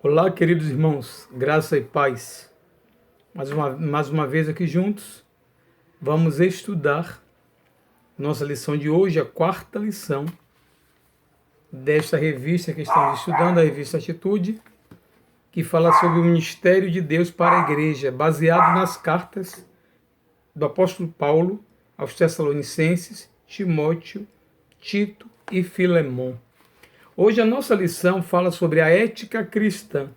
Olá, queridos irmãos, graça e paz. Mais uma vez aqui juntos, vamos estudar nossa lição de hoje, a quarta lição desta revista que estamos estudando, a revista Atitude, que fala sobre o ministério de Deus para a igreja, baseado nas cartas do apóstolo Paulo aos Tessalonicenses, Timóteo, Tito e Filemon. Hoje a nossa lição fala sobre a ética cristã,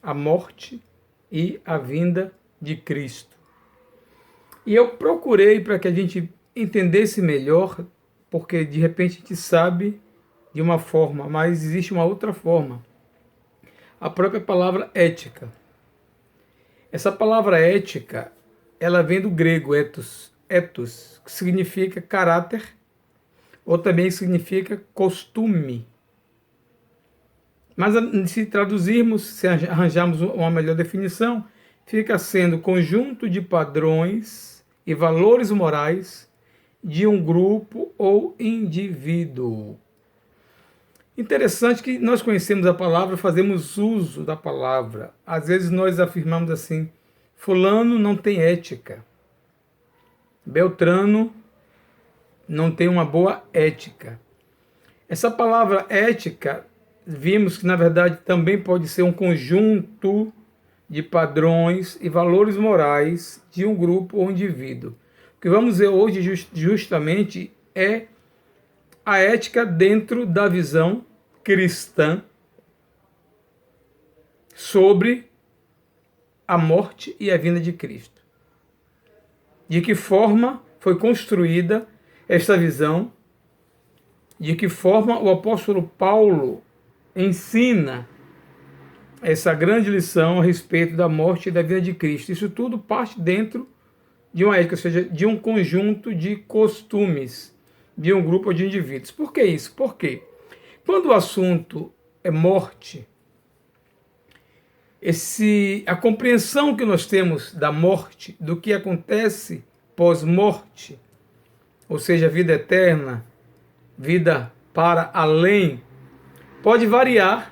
a morte e a vinda de Cristo. E eu procurei para que a gente entendesse melhor, porque de repente a gente sabe de uma forma, mas existe uma outra forma. A própria palavra ética. Essa palavra ética, ela vem do grego ethos, que significa caráter, ou também significa costume. Mas se traduzirmos, se arranjarmos uma melhor definição, fica sendo conjunto de padrões e valores morais de um grupo ou indivíduo. Interessante que nós conhecemos a palavra, fazemos uso da palavra. Às vezes nós afirmamos assim, fulano não tem ética, Beltrano não tem uma boa ética. Essa palavra ética, vimos que na verdade também pode ser um conjunto de padrões e valores morais de um grupo ou indivíduo. O que vamos ver hoje justamente é a ética dentro da visão cristã sobre a morte e a vinda de Cristo. De que forma foi construída esta visão, de que forma o apóstolo Paulo ensina essa grande lição a respeito da morte e da vida de Cristo. Isso tudo parte dentro de uma ética, ou seja, de um conjunto de costumes, de um grupo de indivíduos. Por que isso? Porque quando o assunto é morte, a compreensão que nós temos da morte, do que acontece pós-morte, ou seja, vida eterna, vida para além, pode variar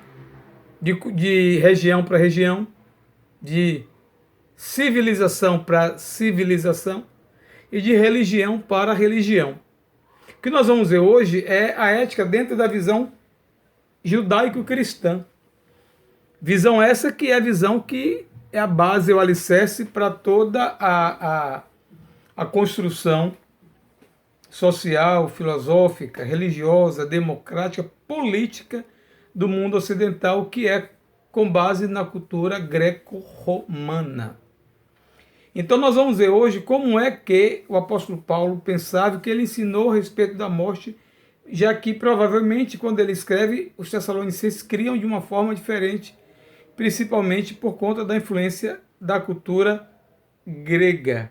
de região para região, de civilização para civilização e de religião para religião. O que nós vamos ver hoje é a ética dentro da visão judaico-cristã. Visão essa que é a visão que é a base, o alicerce para toda a construção social, filosófica, religiosa, democrática, política do mundo ocidental, que é com base na cultura greco-romana. Então nós vamos ver hoje como é que o apóstolo Paulo pensava, que ele ensinou a respeito da morte, já que provavelmente quando ele escreve, os Tessalonicenses criam de uma forma diferente, principalmente por conta da influência da cultura grega.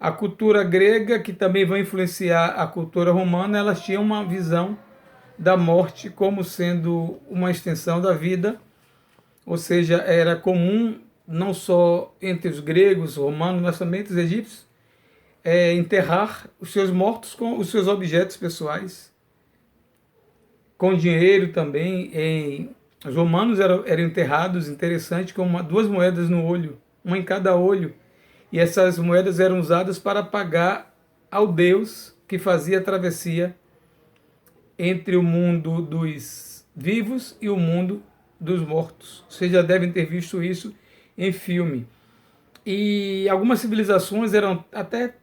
A cultura grega, que também vai influenciar a cultura romana, elas tinham uma visão da morte como sendo uma extensão da vida, ou seja, era comum não só entre os gregos, romanos, mas também entre os egípcios, enterrar os seus mortos com os seus objetos pessoais, com dinheiro também. Os romanos eram enterrados, interessante, com duas moedas no olho, uma em cada olho, e essas moedas eram usadas para pagar ao Deus que fazia a travessia entre o mundo dos vivos e o mundo dos mortos. Vocês já devem ter visto isso em filme. E algumas civilizações eram até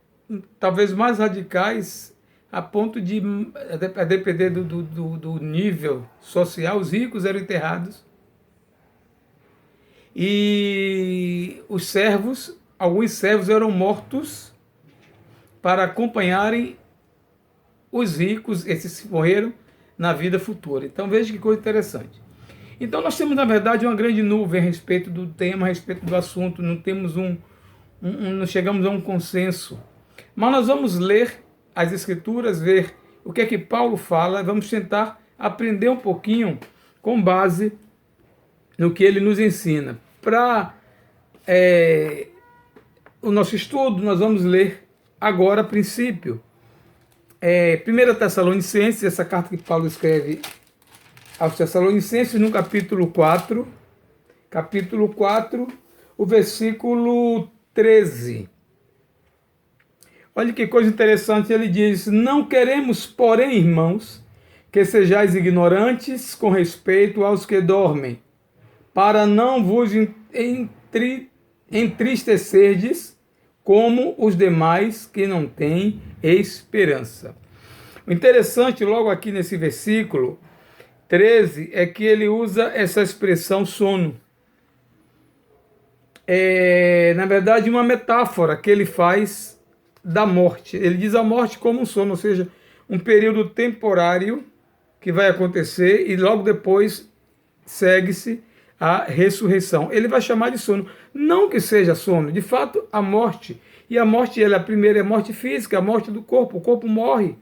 talvez mais radicais, a ponto de, a depender do nível social, os ricos eram enterrados. E os servos, alguns servos eram mortos para acompanharem os ricos, esses que morreram, na vida futura. Então veja que coisa interessante. Então nós temos, na verdade, uma grande nuvem a respeito do tema, a respeito do assunto, não temos não chegamos a um consenso. Mas nós vamos ler as Escrituras, ver o que é que Paulo fala, vamos tentar aprender um pouquinho com base no que ele nos ensina. Para o nosso estudo, nós vamos ler agora, a princípio, 1 Tessalonicenses, essa carta que Paulo escreve aos Tessalonicenses, no capítulo 4, capítulo 4, o versículo 13. Olha que coisa interessante, ele diz: não queremos, porém, irmãos, que sejais ignorantes com respeito aos que dormem, para não vos entristecerdes como os demais que não têm esperança. O interessante, logo aqui nesse versículo 13, é que ele usa essa expressão sono. É, na verdade, uma metáfora que ele faz da morte. Ele diz a morte como um sono, ou seja, um período temporário que vai acontecer e logo depois segue-se a ressurreição. Ele vai chamar de sono. Não que seja sono, de fato, a morte. E a morte, a primeira é a morte física, a morte do corpo. O corpo morre.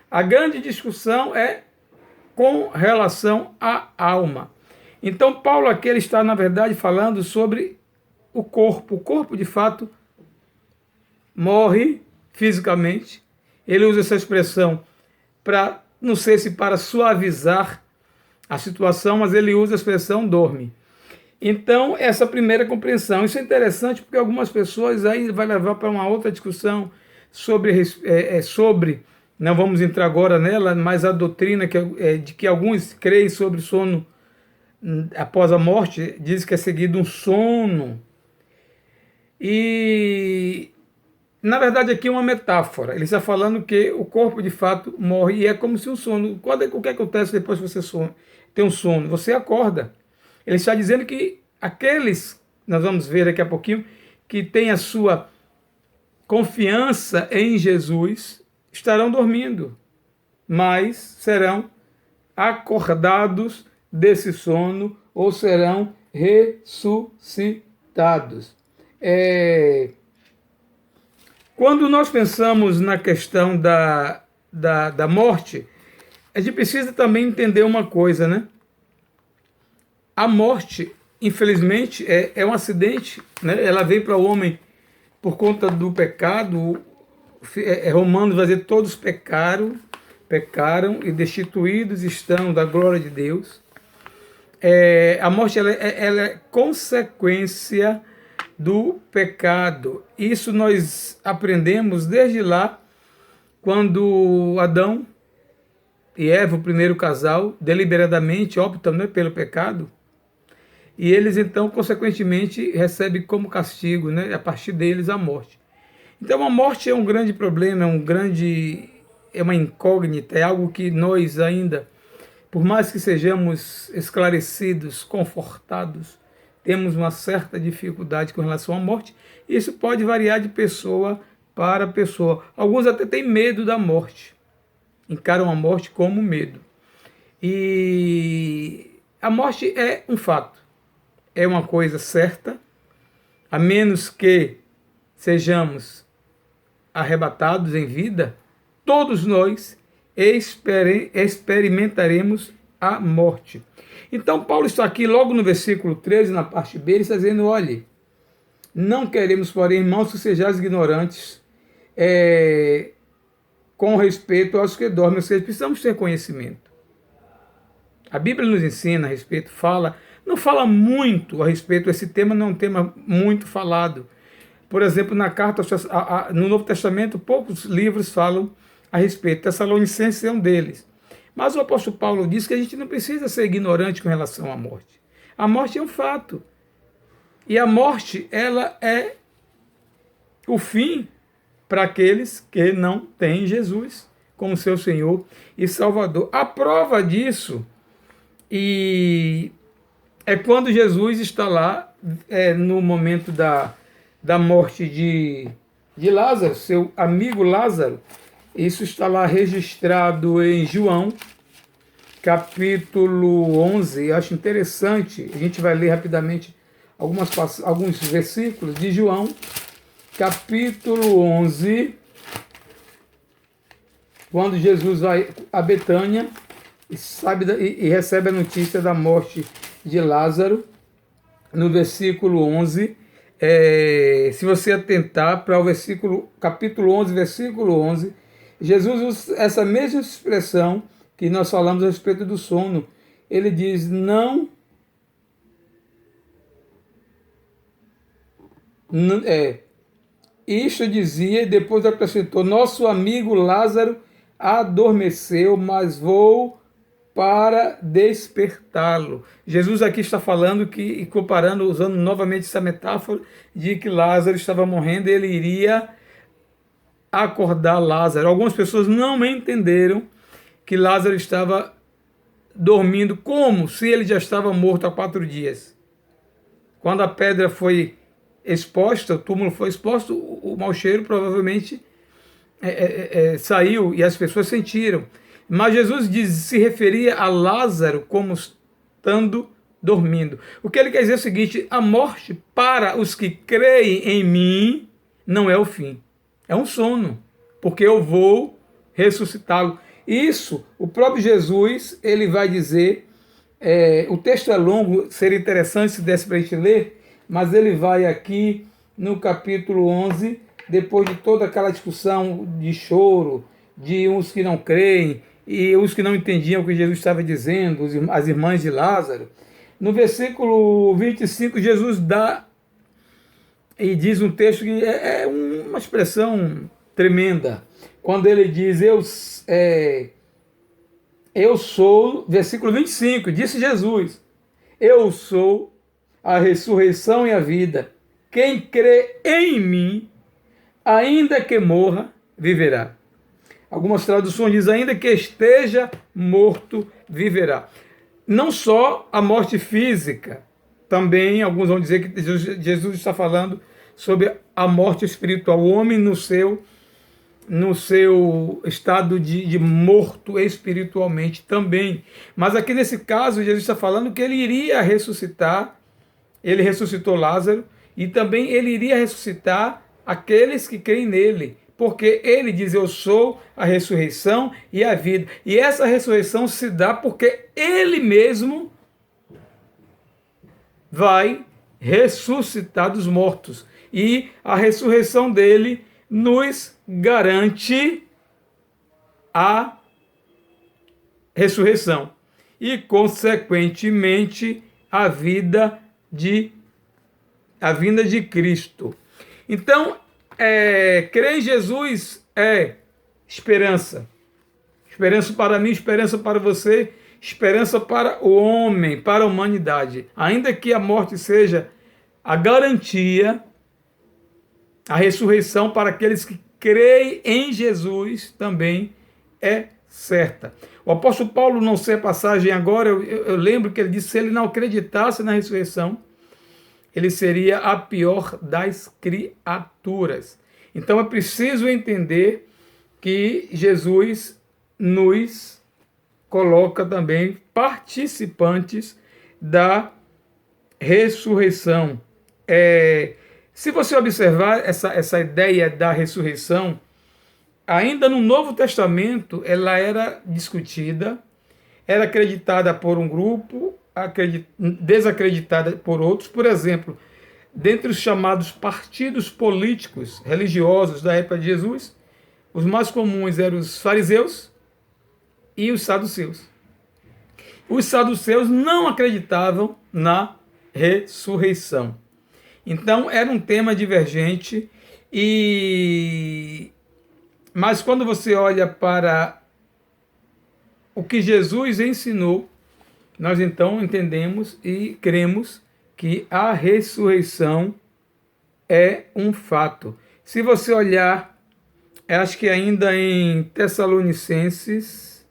A grande discussão é com relação à alma. Então, Paulo aqui ele está, na verdade, falando sobre o corpo. O corpo, de fato, morre fisicamente. Ele usa essa expressão para, não sei se para suavizar a situação, mas ele usa a expressão dorme. Então, essa primeira compreensão. Isso é interessante porque algumas pessoas aí vai levar para uma outra discussão sobre, não vamos entrar agora nela, mas a doutrina de que alguns creem sobre sono após a morte, diz que é seguido um sono. E, na verdade, aqui é uma metáfora. Ele está falando que o corpo, de fato, morre e é como se um sono. O que acontece depois que você tem um sono? Você acorda. Ele está dizendo que aqueles, nós vamos ver daqui a pouquinho, que têm a sua confiança em Jesus, estarão dormindo, mas serão acordados desse sono ou serão ressuscitados. Quando nós pensamos na questão da morte, a gente precisa também entender uma coisa, né? A morte, infelizmente, é um acidente, né? Ela veio para o homem por conta do pecado. Romanos vai dizer: todos pecaram e destituídos estão da glória de Deus. A morte ela é consequência do pecado. Isso nós aprendemos desde lá, quando Adão e Eva, o primeiro casal, deliberadamente optam, né, pelo pecado. E eles, então, consequentemente, recebem como castigo, né, a partir deles, a morte. Então, a morte é um grande problema, é uma incógnita, é algo que nós ainda, por mais que sejamos esclarecidos, confortados, temos uma certa dificuldade com relação à morte. Isso pode variar de pessoa para pessoa. Alguns até têm medo da morte, encaram a morte como medo. E a morte é um fato, é uma coisa certa, a menos que sejamos arrebatados em vida, todos nós experimentaremos a morte. Então, Paulo está aqui logo no versículo 13, na parte B, ele está dizendo: olhe, não queremos, porém, irmãos, que sejais ignorantes com respeito aos que dormem, ou seja, precisamos ter conhecimento. A Bíblia nos ensina a respeito, não fala muito a respeito, esse tema não é um tema muito falado. Por exemplo, na carta no Novo Testamento, poucos livros falam a respeito. Tessalonicenses é um deles. Mas o apóstolo Paulo diz que a gente não precisa ser ignorante com relação à morte. A morte é um fato. E a morte, ela é o fim para aqueles que não têm Jesus como seu Senhor e Salvador. A prova disso é quando Jesus está lá, no momento da morte de Lázaro, seu amigo Lázaro. Isso está lá registrado em João, capítulo 11. Eu acho interessante, a gente vai ler rapidamente alguns versículos de João, capítulo 11, quando Jesus vai a Betânia e recebe a notícia da morte de Lázaro. No versículo 11, se você atentar para o capítulo 11, versículo 11, Jesus usa essa mesma expressão que nós falamos a respeito do sono. Ele diz: não Isto dizia e depois acrescentou: nosso amigo Lázaro adormeceu, mas vou para despertá-lo. Jesus aqui está falando que, e comparando, usando novamente essa metáfora de que Lázaro estava morrendo e ele iria acordar Lázaro. Algumas pessoas não entenderam que Lázaro estava dormindo como se ele já estava morto há 4 dias. Quando a pedra foi exposta, o túmulo foi exposto, o mau cheiro provavelmente saiu e as pessoas sentiram. Mas Jesus se referia a Lázaro como estando dormindo. O que ele quer dizer é o seguinte: a morte para os que creem em mim não é o fim, é um sono, porque eu vou ressuscitá-lo. Isso, o próprio Jesus, ele vai dizer, o texto é longo, seria interessante se desse para a gente ler, mas ele vai aqui no capítulo 11, depois de toda aquela discussão de choro, de uns que não creem, e os que não entendiam o que Jesus estava dizendo, as irmãs de Lázaro. No versículo 25, Jesus dá e diz um texto que é uma expressão tremenda, quando ele diz, eu sou, versículo 25, disse Jesus, eu sou a ressurreição e a vida. Quem crê em mim, ainda que morra, viverá. Algumas traduções dizem, ainda que esteja morto, viverá. Não só a morte física, também alguns vão dizer que Jesus está falando sobre a morte espiritual, o homem no seu estado de morto espiritualmente também. Mas aqui nesse caso, Jesus está falando que ele iria ressuscitar, ele ressuscitou Lázaro, e também ele iria ressuscitar aqueles que creem nele, porque ele diz, eu sou a ressurreição e a vida. E essa ressurreição se dá porque ele mesmo vai ressuscitar dos mortos. E a ressurreição dele nos garante a ressurreição e, consequentemente, a vinda de Cristo. Então, crer em Jesus é esperança. Esperança para mim, esperança para você, esperança para o homem, para a humanidade. Ainda que a morte seja a garantia, a ressurreição para aqueles que creem em Jesus também é certa. O apóstolo Paulo, não sei a passagem agora, eu lembro que ele disse que se ele não acreditasse na ressurreição, ele seria a pior das criaturas. Então é preciso entender que Jesus nos coloca também participantes da ressurreição. Se você observar essa ideia da ressurreição, ainda no Novo Testamento ela era discutida, era acreditada por um grupo, desacreditada por outros. Por exemplo, dentre os chamados partidos políticos religiosos da época de Jesus, os mais comuns eram os fariseus e os saduceus. Os saduceus não acreditavam na ressurreição. Então era um tema divergente, mas quando você olha para o que Jesus ensinou, nós então entendemos e cremos que a ressurreição é um fato. Se você olhar, acho que ainda em Tessalonicenses,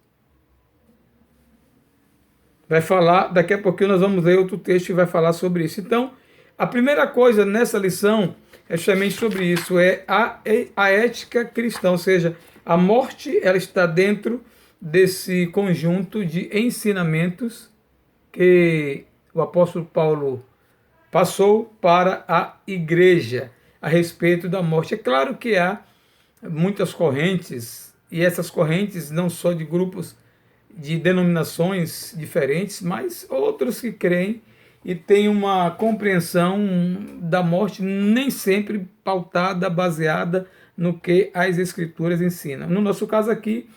vai falar, daqui a pouquinho nós vamos ler outro texto que vai falar sobre isso. Então, a primeira coisa nessa lição é justamente sobre isso, é a ética cristã, ou seja, a morte ela está dentro desse conjunto de ensinamentos que o apóstolo Paulo passou para a igreja a respeito da morte. É claro que há muitas correntes, e essas correntes não só de grupos de denominações diferentes, mas outros que creem e têm uma compreensão da morte nem sempre pautada, baseada no que as Escrituras ensinam. No nosso caso aqui,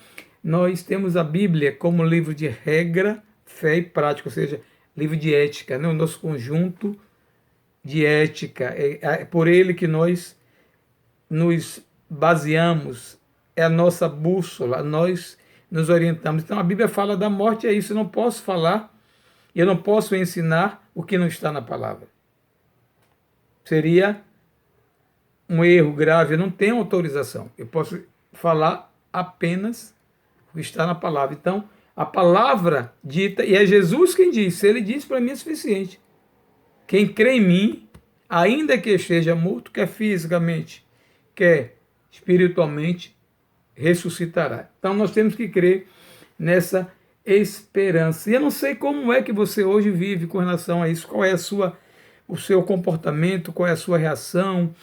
nós temos a Bíblia como livro de regra, fé e prática, ou seja, livro de ética, né? O nosso conjunto de ética, é por ele que nós nos baseamos, é a nossa bússola, nós nos orientamos. Então a Bíblia fala da morte, é isso, eu não posso falar, eu não posso ensinar o que não está na palavra. Seria um erro grave, eu não tenho autorização, eu posso falar apenas o que está na palavra. Então, a palavra dita, e é Jesus quem diz, se ele diz, para mim é suficiente. Quem crê em mim, ainda que esteja morto, quer fisicamente, quer espiritualmente, ressuscitará. Então nós temos que crer nessa esperança. E eu não sei como é que você hoje vive com relação a isso, qual é o seu comportamento, qual é a sua reação,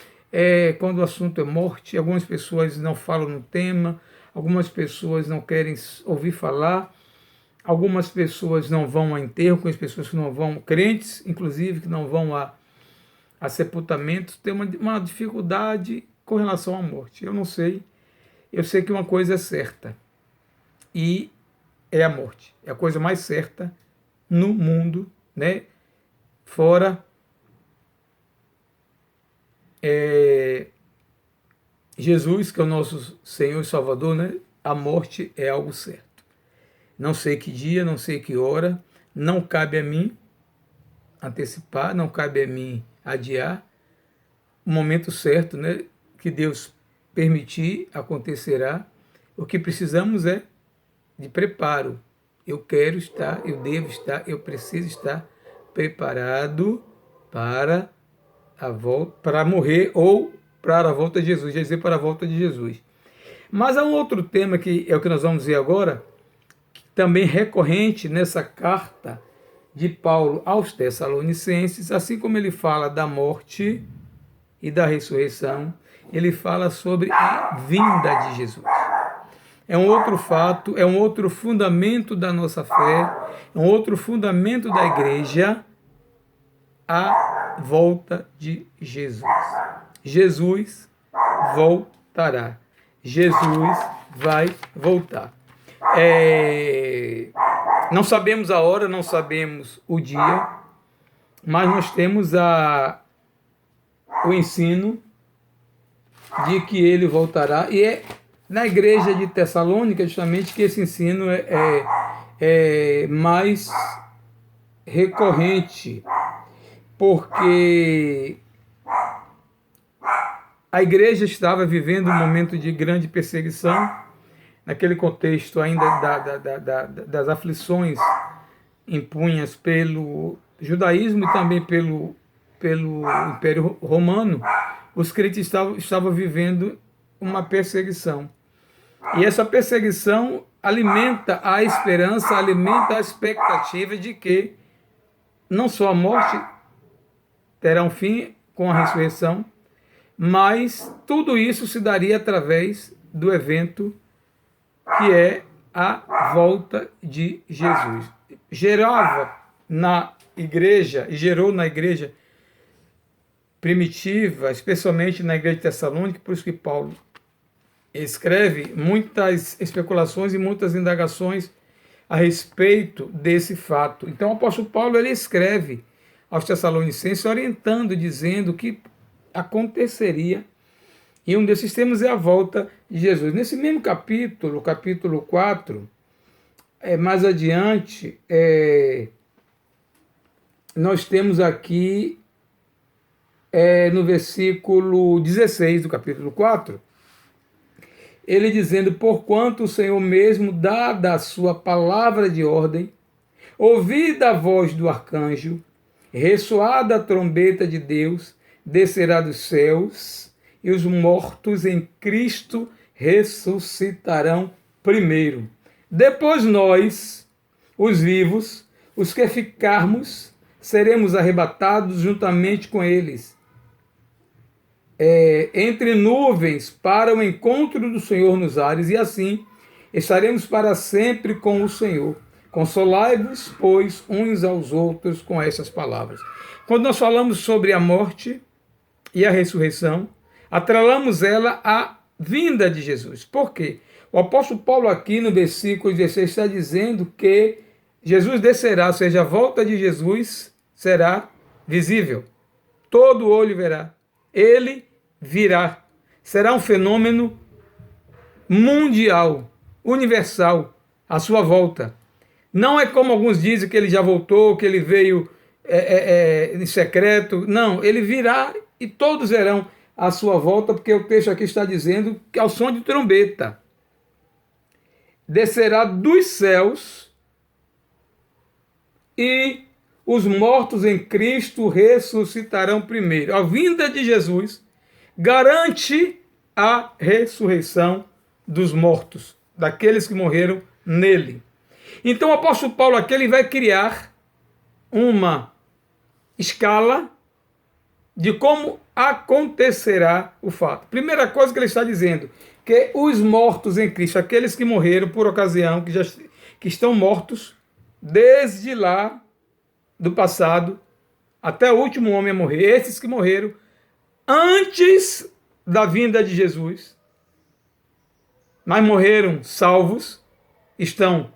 quando o assunto é morte. Algumas pessoas não falam no tema, algumas pessoas não querem ouvir falar, algumas pessoas não vão a enterro, com as pessoas que não vão, crentes inclusive, que não vão a sepultamentos, tem uma dificuldade com relação à morte. Eu não sei, eu sei que uma coisa é certa, e é a morte. É a coisa mais certa no mundo, né? Fora Jesus, que é o nosso Senhor e Salvador, né? A morte é algo certo. Não sei que dia, não sei que hora, não cabe a mim antecipar, não cabe a mim adiar. O momento certo, né, que Deus permitir, acontecerá. O que precisamos é de preparo. Eu quero estar, eu devo estar, eu preciso estar preparado para a volta, para morrer ou para a volta de Jesus, quer dizer, para a volta de Jesus. Mas há um outro tema que é o que nós vamos ver agora, que também recorrente nessa carta de Paulo aos Tessalonicenses, assim como ele fala da morte e da ressurreição, ele fala sobre a vinda de Jesus. É um outro fato, é um outro fundamento da nossa fé, é um outro fundamento da igreja, a volta de Jesus. Jesus voltará. Jesus vai voltar. Não sabemos a hora, não sabemos o dia, mas nós temos o ensino de que ele voltará, e é na igreja de Tessalônica justamente que esse ensino é mais recorrente, porque a igreja estava vivendo um momento de grande perseguição, naquele contexto ainda das aflições impunhas pelo judaísmo e também pelo Império Romano. Os crentes estavam vivendo uma perseguição. E essa perseguição alimenta a esperança, alimenta a expectativa de que não só a morte terá um fim com a ressurreição, mas tudo isso se daria através do evento que é a volta de Jesus. Gerava na igreja, e gerou na igreja primitiva, especialmente na igreja de Tessalônica, por isso que Paulo escreve muitas especulações e muitas indagações a respeito desse fato. Então o apóstolo Paulo ele escreve aos Tessalonicenses orientando, dizendo que aconteceria, e um desses temas é a volta de Jesus. Nesse mesmo capítulo, capítulo 4, mais adiante, nós temos aqui, no versículo 16 do capítulo 4, ele dizendo: porquanto o Senhor mesmo, dada a sua palavra de ordem, ouvida a voz do arcanjo, ressoada a trombeta de Deus, descerá dos céus, e os mortos em Cristo ressuscitarão primeiro. Depois nós, os vivos, os que ficarmos, seremos arrebatados juntamente com eles, entre nuvens, para o encontro do Senhor nos ares, e assim estaremos para sempre com o Senhor. Consolai-vos, pois, uns aos outros com essas palavras. Quando nós falamos sobre a morte e a ressurreição, atrelamos ela à vinda de Jesus. Por quê? O apóstolo Paulo aqui no versículo 16 está dizendo que Jesus descerá, ou seja, a volta de Jesus será visível. todo olho verá. Ele virá. Será um fenômeno mundial, universal, à sua volta. Não é como alguns dizem que ele já voltou, que ele veio em secreto. Não, ele virá e todos verão à sua volta, porque o texto aqui está dizendo que ao som de trombeta descerá dos céus e os mortos em Cristo ressuscitarão primeiro. A vinda de Jesus garante a ressurreição dos mortos, daqueles que morreram nele. Então o apóstolo Paulo aqui ele vai criar uma escala de como acontecerá o fato. Primeira coisa que ele está dizendo, que os mortos em Cristo, aqueles que morreram por ocasião, que estão mortos desde lá do passado até o último homem a morrer, esses que morreram antes da vinda de Jesus, mas morreram salvos, estão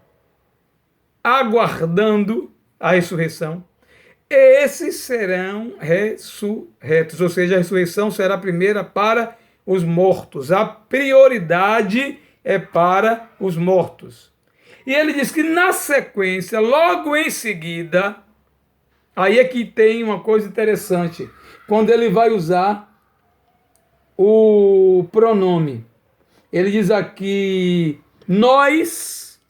aguardando a ressurreição, esses serão ressurretos, ou seja, a ressurreição será a primeira para os mortos, a prioridade é para os mortos. E ele diz que na sequência, logo em seguida, aí é que tem uma coisa interessante, quando ele vai usar o pronome. Ele diz aqui, nós,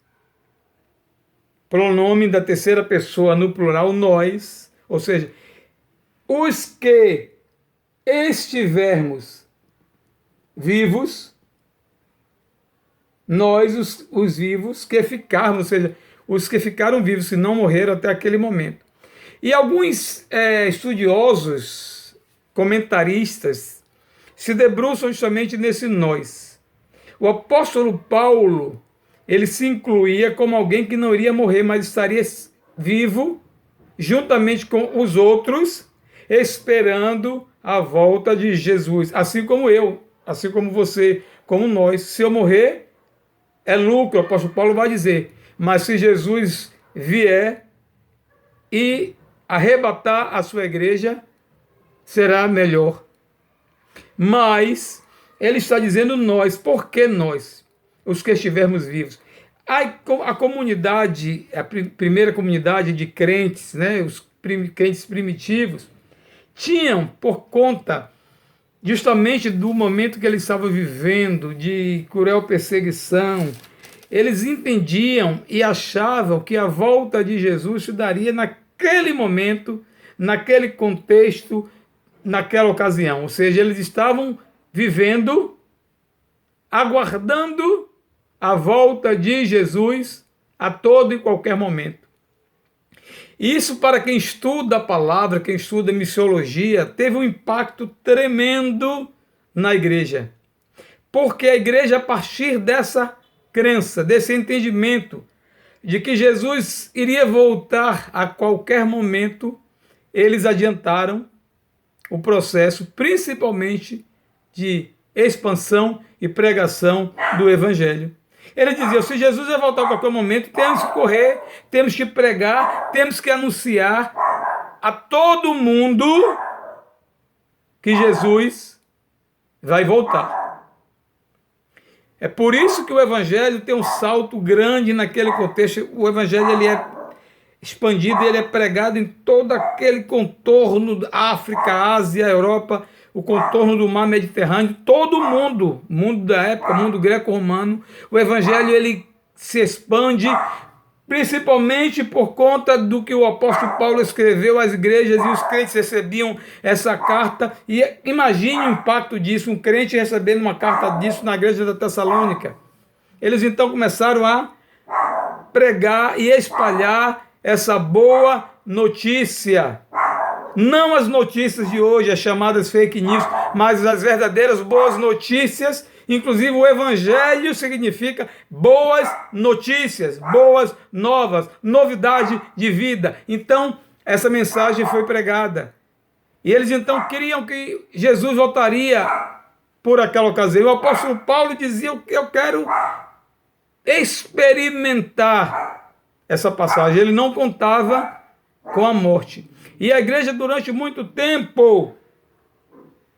pronome da terceira pessoa no plural, nós, ou seja, os que estivermos vivos, nós, os vivos que ficarmos, ou seja, os que ficaram vivos, se não morreram até aquele momento. E alguns estudiosos, comentaristas, se debruçam justamente nesse nós. O apóstolo Paulo, ele se incluía como alguém que não iria morrer, mas estaria vivo, juntamente com os outros, esperando a volta de Jesus. Assim como eu, assim como você, como nós. Se eu morrer, é lucro, o apóstolo Paulo vai dizer. Mas se Jesus vier e arrebatar a sua igreja, será melhor. Mas ele está dizendo nós. Por que nós? Os que estivermos vivos. A comunidade, a primeira comunidade de crentes, né, os crentes primitivos, tinham, por conta justamente do momento que eles estavam vivendo, de cruel perseguição, eles entendiam e achavam que a volta de Jesus se daria naquele momento, naquele contexto, naquela ocasião. Ou seja, eles estavam vivendo, aguardando a volta de Jesus a todo e qualquer momento. Isso, para quem estuda a palavra, quem estuda missiologia, teve um impacto tremendo na igreja. Porque a igreja, a partir dessa crença, desse entendimento de que Jesus iria voltar a qualquer momento, eles adiantaram o processo, principalmente de expansão e pregação do evangelho. Ele dizia, se Jesus vai voltar a qualquer momento, temos que correr, temos que pregar, temos que anunciar a todo mundo que Jesus vai voltar. É por isso que o evangelho tem um salto grande naquele contexto. O evangelho ele é expandido, ele é pregado em todo aquele contorno da África, Ásia, Europa, o contorno do mar Mediterrâneo, todo mundo, mundo da época, mundo greco-romano, o evangelho ele se expande, principalmente por conta do que o apóstolo Paulo escreveu às igrejas e os crentes recebiam essa carta. E imagine o impacto disso, um crente recebendo uma carta disso na igreja da Tessalônica. Eles então começaram a pregar e espalhar essa boa notícia. Não as notícias de hoje, as chamadas fake news, mas as verdadeiras boas notícias. Inclusive o evangelho significa boas notícias, boas novas, novidade de vida. Então, essa mensagem foi pregada. E eles então queriam que Jesus voltaria por aquela ocasião. O apóstolo Paulo dizia que eu quero experimentar essa passagem. Ele não contava com a morte. E a igreja, durante muito tempo,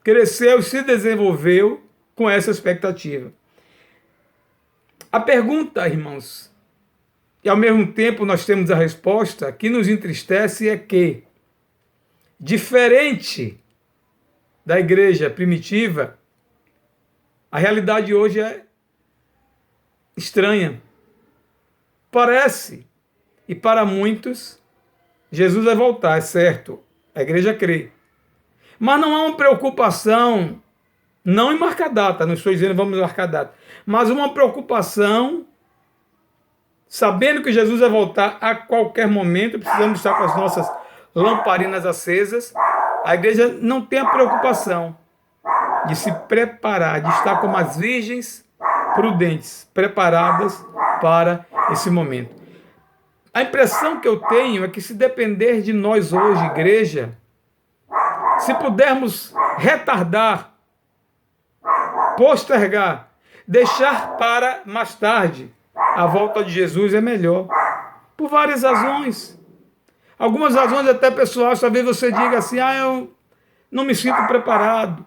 cresceu e se desenvolveu com essa expectativa. A pergunta, irmãos, e ao mesmo tempo nós temos a resposta, que nos entristece é que, diferente da igreja primitiva, a realidade hoje é estranha. Parece, e para muitos, Jesus vai voltar, é certo, a igreja crê. Mas não há uma preocupação, não em marcar data, não estou dizendo vamos marcar data, mas uma preocupação, sabendo que Jesus vai voltar a qualquer momento, precisamos estar com as nossas lamparinas acesas. A igreja não tem a preocupação de se preparar, de estar como as virgens prudentes, preparadas para esse momento. A impressão que eu tenho é que, se depender de nós hoje, igreja, se pudermos retardar, postergar, deixar para mais tarde a volta de Jesus, é melhor. Por várias razões. Algumas razões até pessoais, talvez você diga assim, eu não me sinto preparado.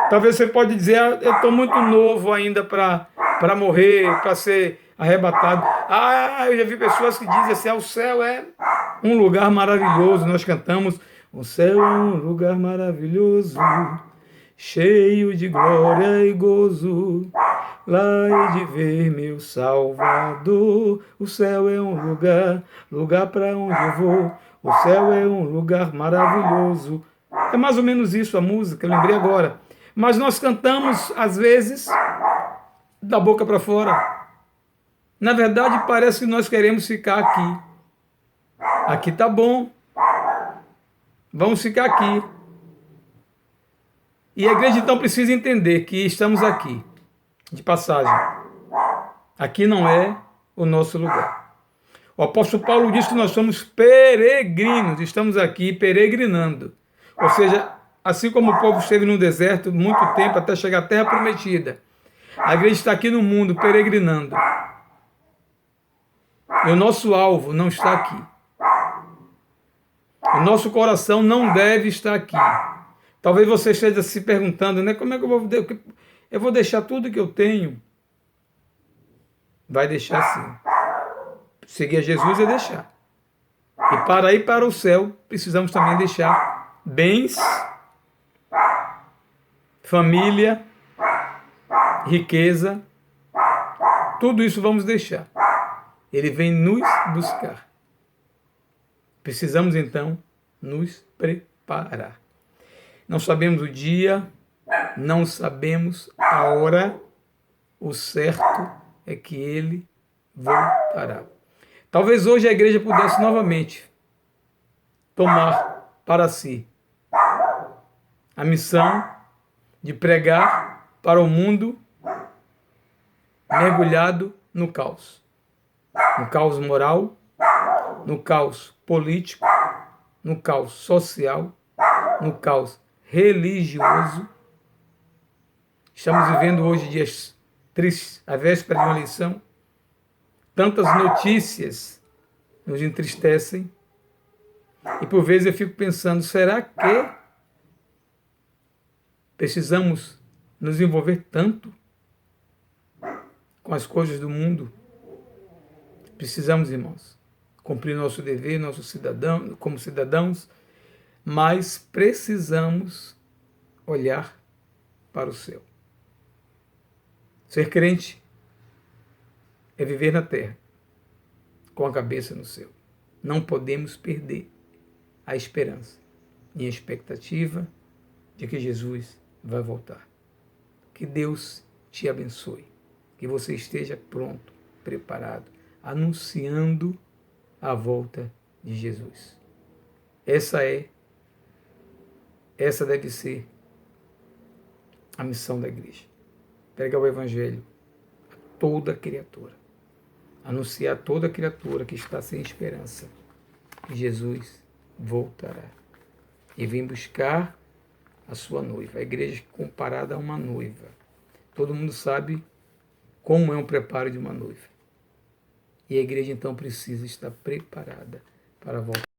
Talvez você pode dizer, eu estou muito novo ainda para morrer, para ser arrebatado. Eu já vi pessoas que dizem assim, o céu é um lugar maravilhoso. Nós cantamos, o céu é um lugar maravilhoso, cheio de glória e gozo. Lá hei de ver meu Salvador. O céu é um lugar para onde eu vou. O céu é um lugar maravilhoso. É mais ou menos isso a música, eu lembrei agora. Mas nós cantamos, às vezes, da boca para fora. Na verdade, parece que nós queremos ficar aqui. Aqui tá bom. Vamos ficar aqui. E a igreja então precisa entender que estamos aqui, de passagem. Aqui não é o nosso lugar. O apóstolo Paulo diz que nós somos peregrinos, estamos aqui peregrinando. Ou seja, assim como o povo esteve no deserto muito tempo até chegar à terra prometida, a igreja está aqui no mundo peregrinando. E o nosso alvo não está aqui. O nosso coração não deve estar aqui. Talvez você esteja se perguntando, né? Como é que eu vou deixar tudo que eu tenho? Vai deixar sim. Seguir a Jesus é deixar. E para ir para o céu, precisamos também deixar bens, família, riqueza. Tudo isso vamos deixar. Ele vem nos buscar. Precisamos então nos preparar. Não sabemos o dia, não sabemos a hora, o certo é que ele voltará. Talvez hoje a igreja pudesse novamente tomar para si a missão de pregar para o mundo mergulhado no caos. No caos moral, no caos político, no caos social, no caos religioso. Estamos vivendo hoje dias tristes, a véspera de uma eleição. Tantas notícias nos entristecem. E por vezes eu fico pensando, será que precisamos nos envolver tanto com as coisas do mundo? Precisamos, irmãos, cumprir nosso dever, como cidadãos, mas precisamos olhar para o céu. Ser crente é viver na terra, com a cabeça no céu. Não podemos perder a esperança e a expectativa de que Jesus vai voltar. Que Deus te abençoe, que você esteja pronto, preparado, anunciando a volta de Jesus. Essa deve ser a missão da igreja. Pregar o evangelho a toda criatura. Anunciar a toda criatura que está sem esperança que Jesus voltará. E vem buscar a sua noiva. A igreja é comparada a uma noiva. Todo mundo sabe como é um preparo de uma noiva. E a igreja então precisa estar preparada para voltar.